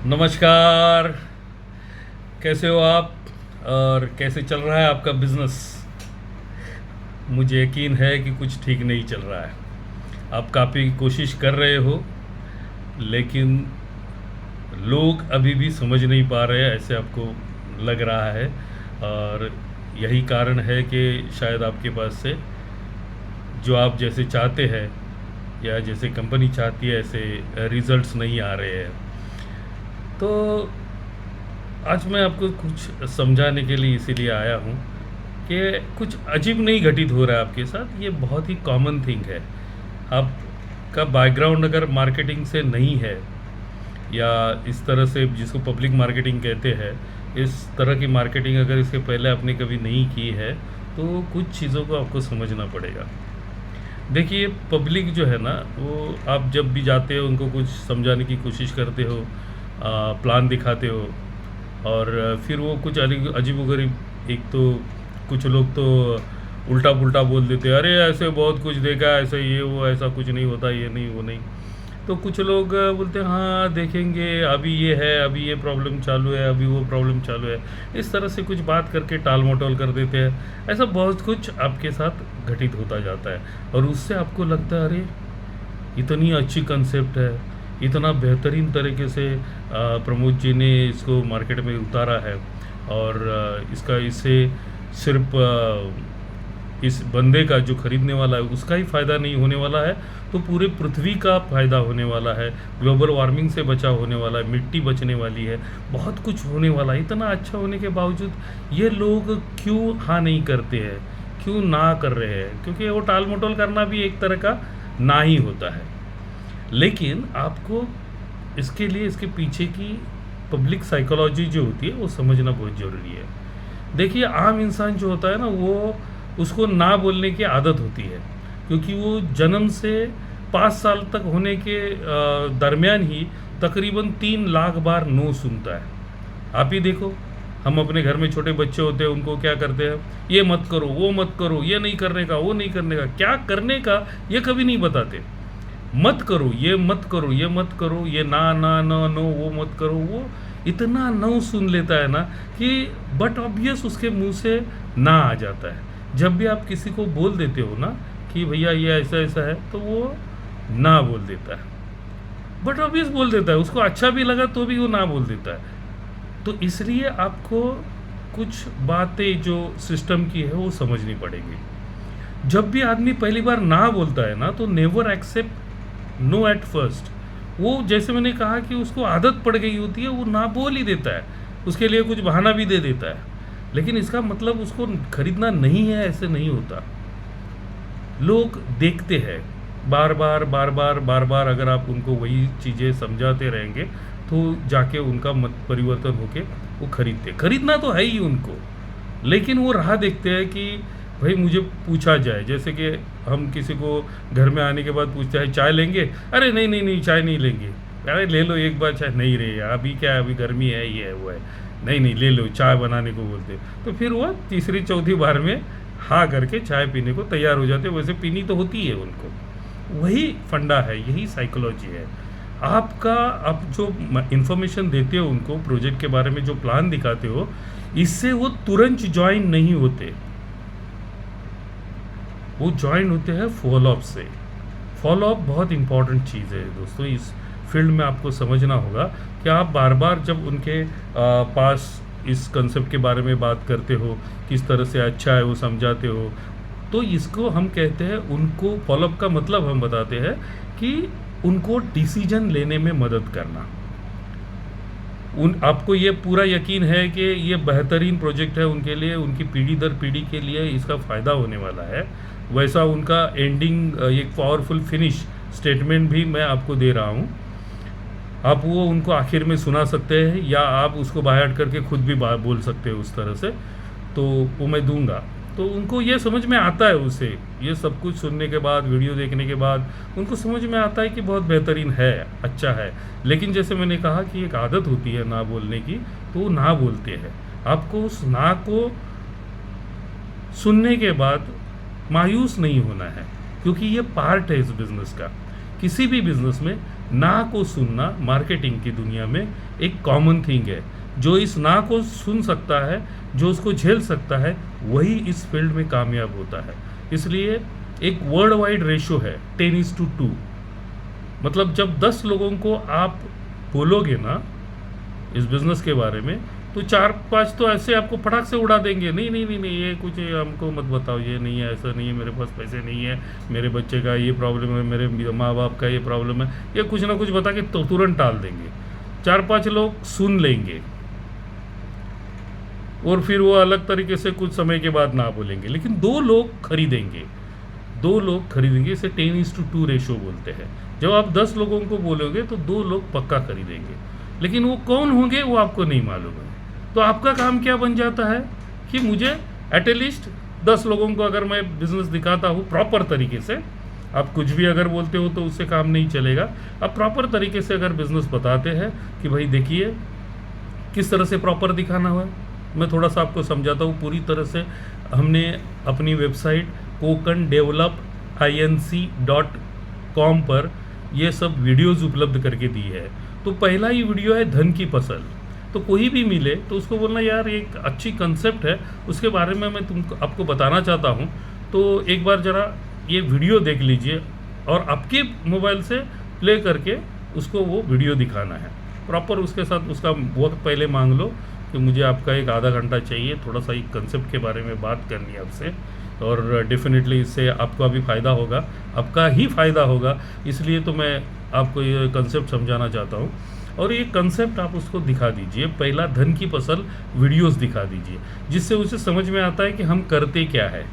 नमस्कार। कैसे हो आप और कैसे चल रहा है आपका बिजनेस? मुझे यकीन है कि कुछ ठीक नहीं चल रहा है। आप काफ़ी कोशिश कर रहे हो, लेकिन लोग अभी भी समझ नहीं पा रहे हैं, ऐसे आपको लग रहा है। और यही कारण है कि शायद आपके पास से जो आप जैसे चाहते हैं या जैसे कंपनी चाहती है ऐसे रिजल्ट्स नहीं आ रहे हैं। तो आज मैं आपको कुछ समझाने के लिए इसीलिए आया हूँ कि कुछ अजीब नहीं घटित हो रहा है आपके साथ। ये बहुत ही कॉमन थिंग है। आपका बैकग्राउंड अगर मार्केटिंग से नहीं है या इस तरह से जिसको पब्लिक मार्केटिंग कहते हैं, इस तरह की मार्केटिंग अगर इसके पहले आपने कभी नहीं की है तो कुछ चीज़ों को आपको समझना पड़ेगा। देखिए, पब्लिक जो है ना, वो आप जब भी जाते हो उनको कुछ समझाने की कोशिश करते हो, प्लान दिखाते हो, और फिर वो कुछ अजीबोगरीब, एक तो कुछ लोग तो उल्टा पुल्टा बोल देते हैं, अरे ऐसे बहुत कुछ देखा है, ऐसे ये वो, ऐसा कुछ नहीं होता, ये नहीं वो नहीं। तो कुछ लोग बोलते हैं हाँ देखेंगे, अभी ये है, अभी ये प्रॉब्लम चालू है, अभी वो प्रॉब्लम चालू है। इस तरह से कुछ बात करके टाल मटोल कर देते हैं। ऐसा बहुत कुछ आपके साथ घटित होता जाता है, और उससे आपको लगता है अरे इतनी अच्छी कंसेप्ट है, इतना बेहतरीन तरीके से प्रमोद जी ने इसको मार्केट में उतारा है, और इसका इससे सिर्फ इस बंदे का जो खरीदने वाला है उसका ही फ़ायदा नहीं होने वाला है, तो पूरे पृथ्वी का फ़ायदा होने वाला है, ग्लोबल वार्मिंग से बचाव होने वाला है, मिट्टी बचने वाली है, बहुत कुछ होने वाला है। इतना अच्छा होने के बावजूद ये लोग क्यों हाँ नहीं करते हैं, क्यों ना कर रहे हैं? क्योंकि वो टाल मटोल करना भी एक तरह का ना ही होता है। लेकिन आपको इसके लिए इसके पीछे की पब्लिक साइकोलॉजी जो होती है वो समझना बहुत ज़रूरी है। देखिए, आम इंसान जो होता है ना, वो उसको ना बोलने की आदत होती है, क्योंकि वो जन्म से 5 साल तक होने के दरमियान ही तकरीबन 3 लाख बार नो सुनता है। आप ही देखो, हम अपने घर में छोटे बच्चे होते हैं, उनको क्या करते हैं, ये मत करो, वो मत करो, ये नहीं करने का, वो नहीं करने का, क्या करने का ये कभी नहीं बताते। मत करो, ये मत करो, ये मत करो, ये ना ना ना नो, वो मत करो। वो इतना नो सुन लेता है ना कि बट ऑब्वियस उसके मुंह से ना आ जाता है। जब भी आप किसी को बोल देते हो ना कि भैया ये ऐसा ऐसा है, तो वो ना बोल देता है, बट ऑब्वियस बोल देता है। उसको अच्छा भी लगा तो भी वो ना बोल देता है। तो इसलिए आपको कुछ बातें जो सिस्टम की है वो समझनी पड़ेगी। जब भी आदमी पहली बार ना बोलता है ना, तो never accept no at first. वो जैसे मैंने कहा कि उसको आदत पड़ गई होती है, वो ना बोल ही देता है, उसके लिए कुछ बहाना भी दे देता है। लेकिन इसका मतलब उसको खरीदना नहीं है, ऐसे नहीं होता। लोग देखते हैं बार बार बार बार बार बार, अगर आप उनको वही चीज़ें समझाते रहेंगे तो जाके उनका मत परिवर्तन होके वो खरीदना तो है ही उनको। लेकिन वो राह देखते हैं कि भाई मुझे पूछा जाए, जैसे कि हम किसी को घर में आने के बाद पूछते हैं चाय लेंगे, अरे नहीं नहीं नहीं चाय नहीं लेंगे, अरे ले लो एक बार चाय, नहीं रे अभी क्या है, अभी गर्मी है, ये है वो है, नहीं नहीं ले लो, चाय बनाने को बोलते। तो फिर वो तीसरी चौथी बार में हाँ करके चाय पीने को तैयार हो जाते। वैसे पीनी तो होती है उनको। वही फंडा है, यही साइकोलॉजी है आपका। आप जो इन्फॉर्मेशन देते हो उनको, प्रोजेक्ट के बारे में जो प्लान दिखाते हो, इससे वो तुरंत ज्वाइन नहीं होते, वो ज्वाइन होते हैं फॉलोअप से। फॉलोअप बहुत इंपॉर्टेंट चीज़ है दोस्तों। इस फील्ड में आपको समझना होगा कि आप बार बार जब उनके पास इस कंसेप्ट के बारे में बात करते हो, किस तरह से अच्छा है वो समझाते हो, तो इसको हम कहते हैं, उनको फॉलोअप का मतलब हम बताते हैं कि उनको डिसीजन लेने में मदद करना। आपको ये पूरा यकीन है कि ये बेहतरीन प्रोजेक्ट है उनके लिए, उनकी पीढ़ी दर पीढ़ी के लिए इसका फ़ायदा होने वाला है। वैसा उनका एंडिंग एक पावरफुल फिनिश स्टेटमेंट भी मैं आपको दे रहा हूँ। आप वो उनको आखिर में सुना सकते हैं, या आप उसको बाय हट करके खुद भी बोल सकते हो उस तरह से, तो वो मैं दूंगा। तो उनको ये समझ में आता है, उसे ये सब कुछ सुनने के बाद, वीडियो देखने के बाद उनको समझ में आता है कि बहुत बेहतरीन है, अच्छा है। लेकिन जैसे मैंने कहा कि एक आदत होती है ना बोलने की, तो वो ना बोलते हैं। आपको उस ना को सुनने के बाद मायूस नहीं होना है, क्योंकि ये पार्ट है इस बिज़नेस का किसी भी बिजनेस में ना को सुनना मार्केटिंग की दुनिया में एक कॉमन थिंग है। जो इस ना को सुन सकता है, जो उसको झेल सकता है, वही इस फील्ड में कामयाब होता है। इसलिए एक वर्ल्ड वाइड रेशो है 10:2। मतलब जब 10 लोगों को आप बोलोगे ना इस बिजनेस के बारे में, तो 4-5 तो ऐसे आपको फटाक से उड़ा देंगे, नहीं नहीं नहीं नहीं ये कुछ हमको मत बताओ, ये नहीं है, ऐसा नहीं है, मेरे पास पैसे नहीं है, मेरे बच्चे का ये प्रॉब्लम है, मेरे माँ बाप का ये प्रॉब्लम है, ये कुछ ना कुछ बता के तो तुरंत टाल देंगे। 4-5 लोग सुन लेंगे और फिर वो अलग तरीके से कुछ समय के बाद ना बोलेंगे, लेकिन 2 लोग खरीदेंगे, 2 लोग खरीदेंगे। इसे 10:2 रेशो बोलते हैं। जब आप 10 लोगों को बोलोगे तो 2 लोग पक्का खरीदेंगे, लेकिन वो कौन होंगे वो आपको नहीं मालूम है। तो आपका काम क्या बन जाता है कि मुझे एटलीस्ट 10 लोगों को अगर मैं बिजनेस दिखाता हूँ प्रॉपर तरीके से, आप कुछ भी अगर बोलते हो तो उससे काम नहीं चलेगा। आप प्रॉपर तरीके से अगर बिजनेस बताते हैं कि भाई देखिए किस तरह से प्रॉपर दिखाना हुआ, मैं थोड़ा सा आपको समझाता हूँ पूरी तरह से। हमने अपनी वेबसाइट kokandevelopinc.com पर ये सब वीडियोज़ उपलब्ध करके दी है। तो पहला ही वीडियो है धन की फसल। तो कोई भी मिले तो उसको बोलना यार एक अच्छी कंसेप्ट है, उसके बारे में मैं तुमको आपको बताना चाहता हूँ, तो एक बार ज़रा ये वीडियो देख लीजिए और आपके मोबाइल से प्ले करके उसको वो वीडियो दिखाना है प्रॉपर। उसके साथ उसका वक्त पहले मांग लो कि मुझे आपका एक आधा घंटा चाहिए, थोड़ा सा एक कंसेप्ट के बारे में बात करनी है आपसे, और डेफिनेटली इससे आपका भी फ़ायदा होगा, आपका ही फ़ायदा होगा। इसलिए तो मैं आपको ये कंसेप्ट समझाना चाहता हूँ। और ये कंसेप्ट आप उसको दिखा दीजिए। पहला धन की फसल वीडियोस दिखा दीजिए, जिससे उसे समझ में आता है कि हम करते क्या है।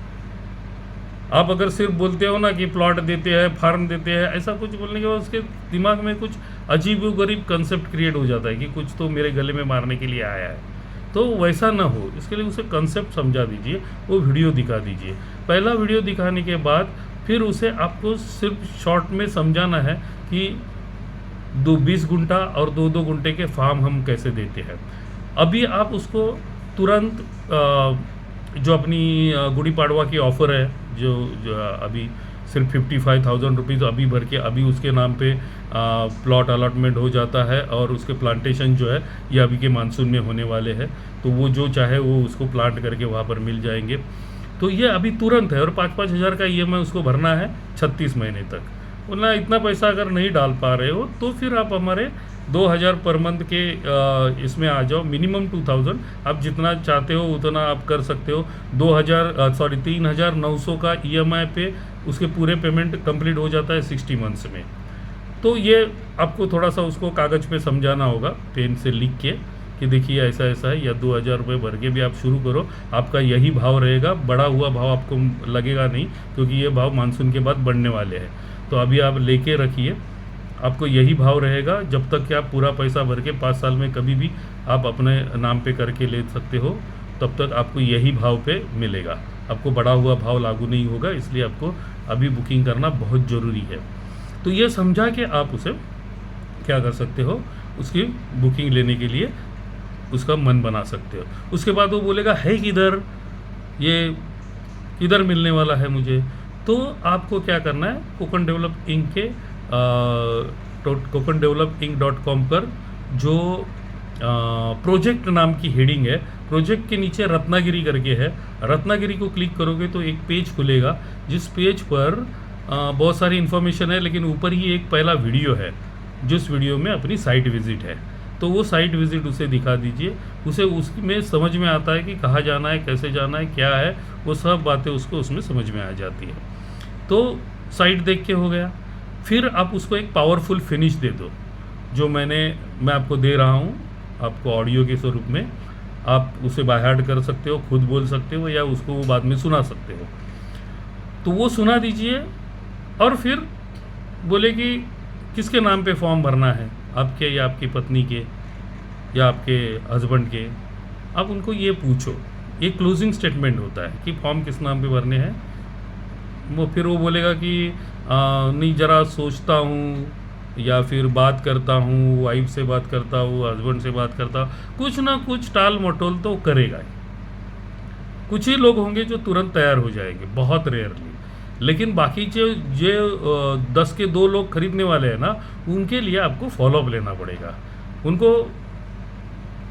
आप अगर सिर्फ बोलते हो ना कि प्लॉट देते हैं, फार्म देते हैं, ऐसा कुछ बोलने के बाद उसके दिमाग में कुछ अजीब व गरीब कंसेप्ट क्रिएट हो जाता है कि कुछ तो मेरे गले में मारने के लिए आया है। तो वैसा ना हो, इसके लिए उसे कंसेप्ट समझा दीजिए, वो वीडियो दिखा दीजिए। पहला वीडियो दिखाने के बाद फिर उसे आपको सिर्फ शॉर्ट में समझाना है कि 20 गुंठा और 2-2 गुंठे के फार्म हम कैसे देते हैं। अभी आप उसको तुरंत जो अपनी गुड़ी पाड़वा की ऑफ़र है, जो अभी सिर्फ 55,000 रुपीज़ अभी भर के अभी उसके नाम पे प्लॉट अलॉटमेंट हो जाता है, और उसके प्लांटेशन जो है ये अभी के मानसून में होने वाले हैं। तो वो जो चाहे वो उसको प्लांट करके वहाँ पर मिल जाएंगे। तो ये अभी तुरंत है, और 5-5 हज़ार का EMI उसको भरना है 36 महीने तक। ना इतना पैसा अगर नहीं डाल पा रहे हो तो फिर आप हमारे 2,000 पर मंथ के इसमें आ जाओ। मिनिमम 2,000, आप जितना चाहते हो उतना आप कर सकते हो। 3,900 का EMI पे उसके पूरे पेमेंट कंप्लीट हो जाता है 60 मंथ्स में। तो ये आपको थोड़ा सा उसको कागज़ पे समझाना होगा, पेन से लिख के, कि देखिए ऐसा ऐसा है, या 2,000 रुपये भर के भी आप शुरू करो, आपका यही भाव रहेगा, बढ़ा हुआ भाव आपको लगेगा नहीं, क्योंकि ये भाव मानसून के बाद बढ़ने वाले हैं। तो अभी आप लेके रखिए, आपको यही भाव रहेगा जब तक कि आप पूरा पैसा भर के 5 साल में कभी भी आप अपने नाम पे करके ले सकते हो, तब तक आपको यही भाव पे मिलेगा, आपको बढ़ा हुआ भाव लागू नहीं होगा। इसलिए आपको अभी बुकिंग करना बहुत ज़रूरी है। तो ये समझा के आप उसे क्या कर सकते हो, उसकी बुकिंग लेने के लिए उसका मन बना सकते हो। उसके बाद वो बोलेगा है किधर, ये किधर मिलने वाला है मुझे। तो आपको क्या करना है, कोकन डेवलप इंक के kokandevelopinc.com पर जो प्रोजेक्ट नाम की हेडिंग है, प्रोजेक्ट के नीचे रत्नागिरी करके है, रत्नागिरी को क्लिक करोगे तो एक पेज खुलेगा, जिस पेज पर बहुत सारी इन्फॉर्मेशन है, लेकिन ऊपर ही एक पहला वीडियो है, जिस वीडियो में अपनी साइट विजिट है। तो वो साइट विजिट उसे दिखा दीजिए, उसे उसमें समझ में आता है कि कहाँ जाना है, कैसे जाना है, क्या है, वो सब बातें उसको उसमें समझ में आ जाती है। तो साइट देख के हो गया। फिर आप उसको एक पावरफुल फिनिश दे दो, जो मैं आपको दे रहा हूँ, आपको ऑडियो के स्वरूप में। आप उसे बाय हार्ट कर सकते हो, खुद बोल सकते हो, या उसको वो बाद में सुना सकते हो। तो वो सुना दीजिए, और फिर बोले कि किसके नाम पे फॉर्म भरना है, आपके या आपकी पत्नी के या आपके हस्बैंड के। आप उनको ये पूछो, ये क्लोजिंग स्टेटमेंट होता है कि फॉर्म किस नाम पे भरने हैं। फिर वो बोलेगा कि नहीं, ज़रा सोचता हूँ, या फिर बात करता हूँ, वाइफ से बात करता हूँ, हस्बैंड से बात करता हूँ, कुछ ना कुछ टाल मटोल तो करेगा ही। कुछ ही लोग होंगे जो तुरंत तैयार हो जाएंगे, बहुत रेयरली। लेकिन बाकी जो जो 10 के 2 लोग खरीदने वाले हैं ना, उनके लिए आपको फॉलोअप लेना पड़ेगा। उनको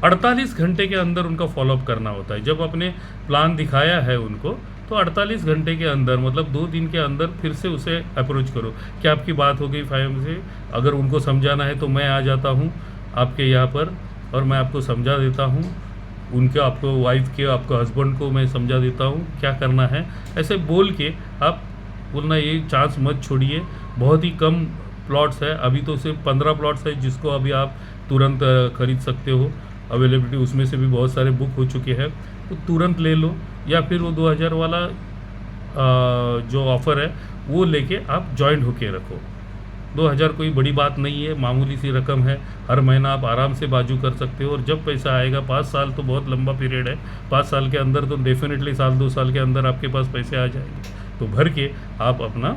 48 घंटे के अंदर उनका फॉलोअप करना होता है। जब आपने प्लान दिखाया है उनको, तो 48 घंटे के अंदर, मतलब 2 दिन के अंदर फिर से उसे अप्रोच करो कि आपकी बात हो गई फाइव से। अगर उनको समझाना है तो मैं आ जाता हूँ आपके यहाँ पर और मैं आपको समझा देता हूँ। उनके आपको वाइफ के आपको हस्बैंड को मैं समझा देता हूँ क्या करना है। ऐसे बोल के आप बोलना, ये चांस मत छोड़िए। बहुत ही कम प्लॉट्स है अभी, तो सिर्फ 15 प्लॉट्स है जिसको अभी आप तुरंत खरीद सकते हो। अवेलेबिलिटी उसमें से भी बहुत सारे बुक हो चुके हैं, तो तुरंत ले लो। या फिर वो 2000 वाला जो ऑफ़र है वो लेके आप जॉइंट होके रखो। 2000 कोई बड़ी बात नहीं है, मामूली सी रकम है। हर महीना आप आराम से बाजू कर सकते हो। और जब पैसा आएगा, 5 साल तो बहुत लंबा पीरियड है, 5 साल के अंदर तो डेफिनेटली साल 2 साल के अंदर आपके पास पैसे आ जाएंगे, तो भर के आप अपना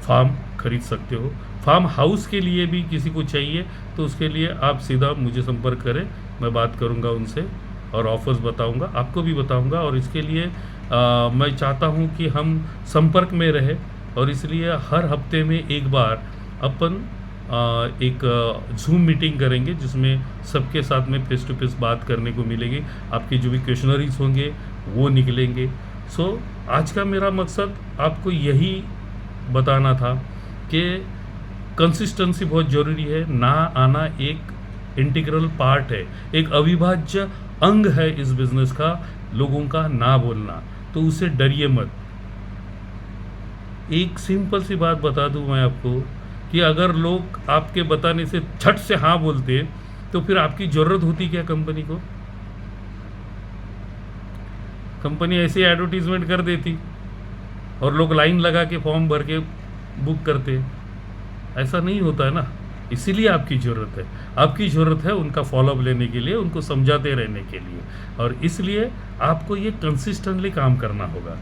फार्म खरीद सकते हो। फार्म हाउस के लिए भी किसी को चाहिए तो उसके लिए आप सीधा मुझे संपर्क करें, मैं बात करूंगा उनसे और ऑफर्स बताऊंगा, आपको भी बताऊंगा। और इसके लिए मैं चाहता हूं कि हम संपर्क में रहे, और इसलिए हर हफ्ते में एक बार अपन एक जूम मीटिंग करेंगे जिसमें सबके साथ में फेस टू फेस बात करने को मिलेगी। आपके जो भी क्वेश्चनरीज होंगे वो निकलेंगे। सो आज का मेरा मकसद आपको यही बताना था कि कंसिस्टेंसी बहुत ज़रूरी है। ना आना एक इंटीग्रल पार्ट है, एक अविभाज्य अंग है इस बिजनेस का, लोगों का ना बोलना। तो उसे डरिए मत। एक सिंपल सी बात बता दूं मैं आपको कि अगर लोग आपके बताने से झट से हाँ बोलते तो फिर आपकी ज़रूरत होती क्या कंपनी को? कंपनी ऐसे एडवर्टीजमेंट कर देती और लोग लाइन लगा के फॉर्म भर के बुक करते। ऐसा नहीं होता है ना। इसीलिए आपकी ज़रूरत है, आपकी ज़रूरत है उनका फॉलोअप लेने के लिए, उनको समझाते रहने के लिए। और इसलिए आपको ये कंसिस्टेंटली काम करना होगा।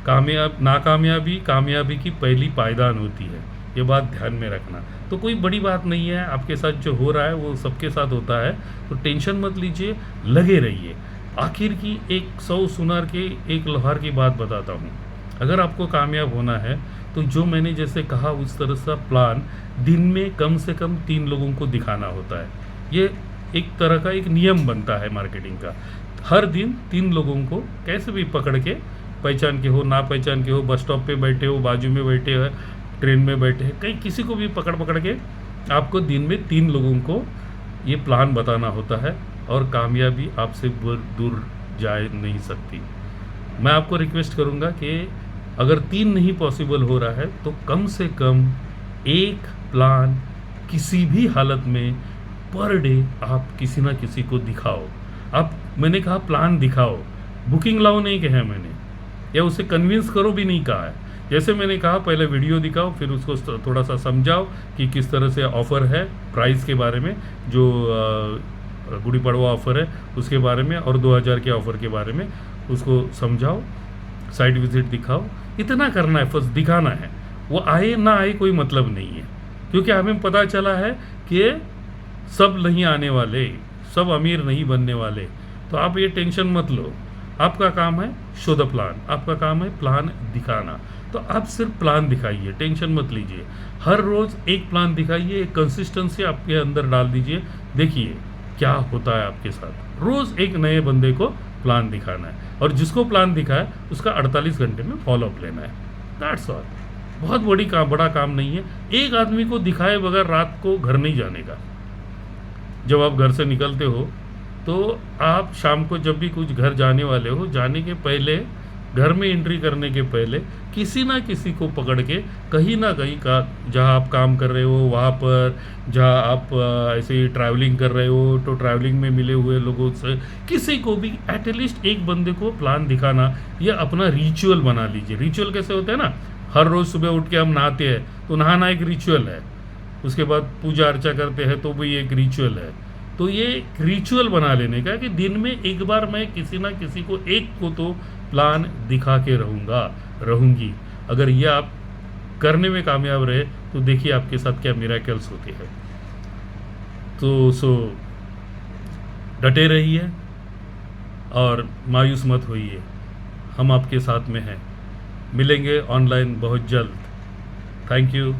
नाकामयाबी कामयाबी की पहली पायदान होती है, ये बात ध्यान में रखना। तो कोई बड़ी बात नहीं है, आपके साथ जो हो रहा है वो सबके साथ होता है, तो टेंशन मत लीजिए, लगे रहिए। आखिर की एक 100 सुनार के एक लोहार की बात बताता हूँ। अगर आपको कामयाब होना है तो जो मैंने जैसे कहा उस तरह का प्लान दिन में कम से कम 3 लोगों को दिखाना होता है। ये एक तरह का एक नियम बनता है मार्केटिंग का। हर दिन 3 लोगों को कैसे भी पकड़ के, पहचान के हो ना पहचान के हो, बस स्टॉप पे बैठे हो, बाजू में बैठे हो, ट्रेन में बैठे हैं, कहीं किसी को भी पकड़ के आपको दिन में 3 लोगों को ये प्लान बताना होता है। और कामयाबी आपसे दूर जा नहीं सकती। मैं आपको रिक्वेस्ट करूँगा कि अगर 3 नहीं पॉसिबल हो रहा है तो कम से कम एक प्लान किसी भी हालत में पर डे आप किसी ना किसी को दिखाओ। मैंने कहा प्लान दिखाओ, बुकिंग लाओ नहीं कहा मैंने, या उसे कन्विंस करो भी नहीं कहा है। जैसे मैंने कहा पहले वीडियो दिखाओ, फिर उसको थोड़ा सा समझाओ कि किस तरह से ऑफ़र है, प्राइस के बारे में, जो गुड़ी पड़वा ऑफ़र है उसके बारे में, और 2000 के ऑफ़र के बारे में उसको समझाओ, साइट विजिट दिखाओ। इतना करना है, बस दिखाना है। वो आए ना आए कोई मतलब नहीं है, क्योंकि हमें पता चला है कि सब नहीं आने वाले, सब अमीर नहीं बनने वाले। तो आप ये टेंशन मत लो। आपका काम है शो द प्लान, आपका काम है प्लान दिखाना। तो आप सिर्फ प्लान दिखाइए, टेंशन मत लीजिए। हर रोज़ एक प्लान दिखाइए, एक कंसिस्टेंसी आपके अंदर डाल दीजिए। देखिए क्या होता है आपके साथ। रोज़ एक नए बंदे को प्लान दिखाना है, और जिसको प्लान दिखाए उसका 48 घंटे में फॉलोअप लेना है। That's all. बहुत बड़ा काम नहीं है। एक आदमी को दिखाए बगैर रात को घर नहीं जाने का। जब आप घर से निकलते हो तो आप शाम को जब भी कुछ घर जाने वाले हो, जाने के पहले, घर में एंट्री करने के पहले किसी ना किसी को पकड़ के कहीं ना कहीं का, जहाँ आप काम कर रहे हो वहाँ पर, जहाँ आप ऐसे ही ट्रैवलिंग कर रहे हो तो ट्रैवलिंग में मिले हुए लोगों से किसी को भी एटलीस्ट एक बंदे को प्लान दिखाना, ये अपना रिचुअल बना लीजिए। रिचुअल कैसे होता है ना, हर रोज़ सुबह उठ के हम नहाते हैं तो नहाना एक रिचुअल है, उसके बाद पूजा अर्चा करते हैं तो भी एक रिचुअल है। तो ये रिचुअल बना लेने का कि दिन में एक बार मैं किसी ना किसी को, एक को तो प्लान दिखा के रहूँगी। अगर ये आप करने में कामयाब रहे तो देखिए आपके साथ क्या मिरेकल्स होते हैं। तो डटे रहिए और मायूस मत होइए, हम आपके साथ में हैं। मिलेंगे ऑनलाइन बहुत जल्द। Thank you.